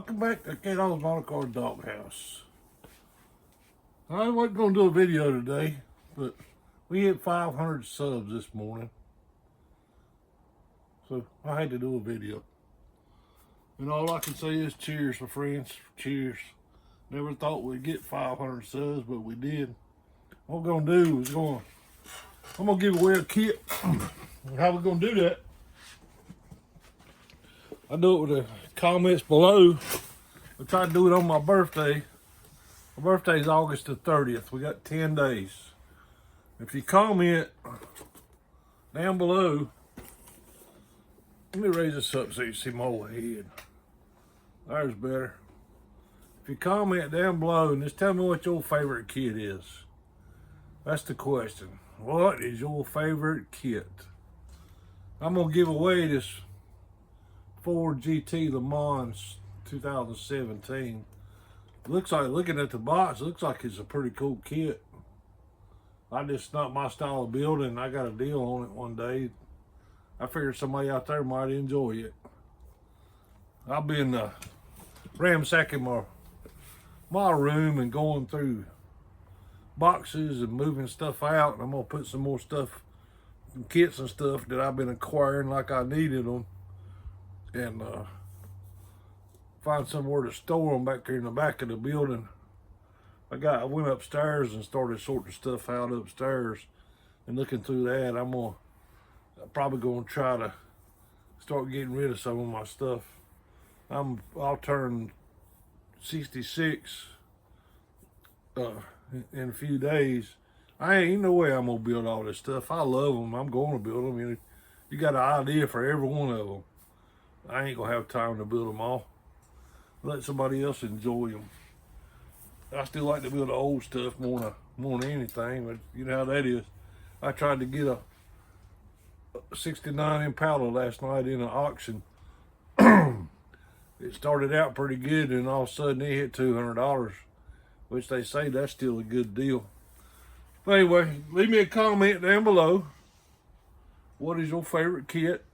Welcome back to Kato's Model Car Doghouse. I wasn't going to do a video today, but we hit 500 subs this morning. So I had to do a video. And all I can say is cheers, my friends. Cheers. Never thought we'd get 500 subs, but we did. What we're going to do is I'm going to give away a kit. How we going to do that? I do it with the comments below. I tried to do it on my birthday. My birthday is August the 30th. We got 10 days. If you comment down below, let me raise this up so you see my whole head. There's better. If you comment down below and just tell me what your favorite kit is. That's the question. What is your favorite kit? I'm going to give away this Ford GT LeMans 2017. Looks like, looking at the box, looks like it's a pretty cool kit. It's not my style of building. I got a deal on it one day. I figured somebody out there might enjoy it. I've been ransacking my room and going through boxes and moving stuff out, and I'm gonna put some more stuff, kits and stuff that I've been acquiring like I needed them, and find somewhere to store them back here in the back of the building. I went upstairs and started sorting stuff out upstairs, and looking through that, I'm probably gonna try to start getting rid of some of my stuff. I'll turn 66 in a few days. Ain't no way I'm gonna build all this stuff. I love them. I'm gonna build them. You got an idea for every one of them. I ain't gonna have time to build them all. Let somebody else enjoy them. I still like to build the old stuff more than anything, but you know how that is. I tried to get a 69 Impala last night in an auction. It started out pretty good, and all of a sudden it hit $200, which they say that's still a good deal. But anyway, leave me a comment down below. What is your favorite kit?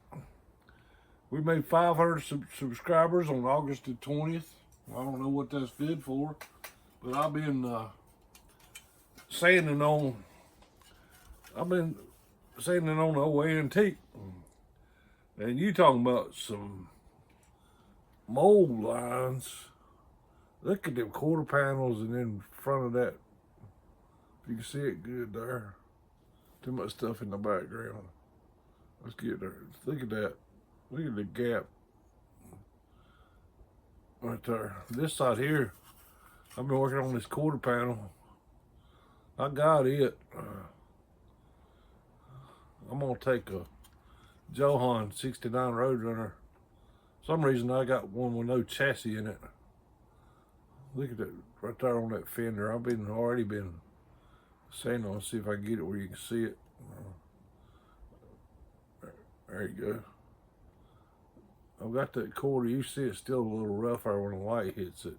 We made 500 subscribers on August the 20th. I don't know what that's good for, but I've been sanding on the old antique. And you talking about some mold lines. Look at them quarter panels and in front of that. You can see it good there. Too much stuff in the background. Let's get there. Look at that. Look at the gap right there. This side here, I've been working on this quarter panel. I got it. I'm gonna take a Johan 69 Roadrunner. For some reason I got one with no chassis in it. Look at that right there on that fender. I've already been saying, I'll see if I can get it where you can see it. There you go. I've got that quarter. You see it's still a little rougher when the light hits it.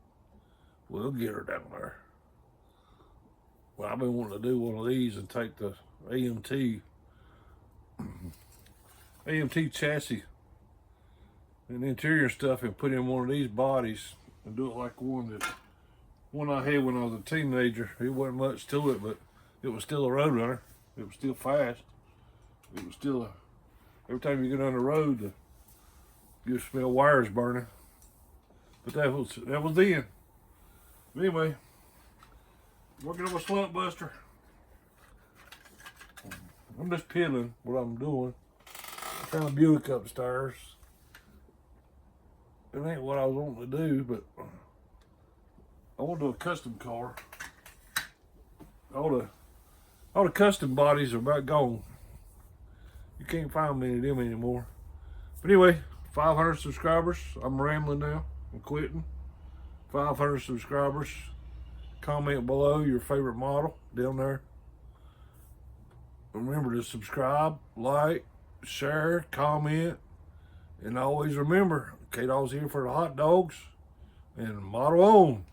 We'll get her down there. Well, I've been wanting to do one of these and take the AMT chassis and interior stuff and put in one of these bodies and do it like one I had when I was a teenager. It wasn't much to it, but it was still a Roadrunner. It was still fast. It was still every time you get on the road, you smell wires burning. But that was then. Anyway, working on my slump buster. I'm just peeling what I'm doing. I found a Buick upstairs. It ain't what I was wanting to do, but I want to do a custom car. All the custom bodies are about gone. You can't find many of them anymore. But anyway, 500 subscribers. I'm rambling now. I'm quitting. 500 subscribers. Comment below your favorite model down there. Remember to subscribe, like, share, comment, and always remember, Kato's here for the hot dogs, and model on.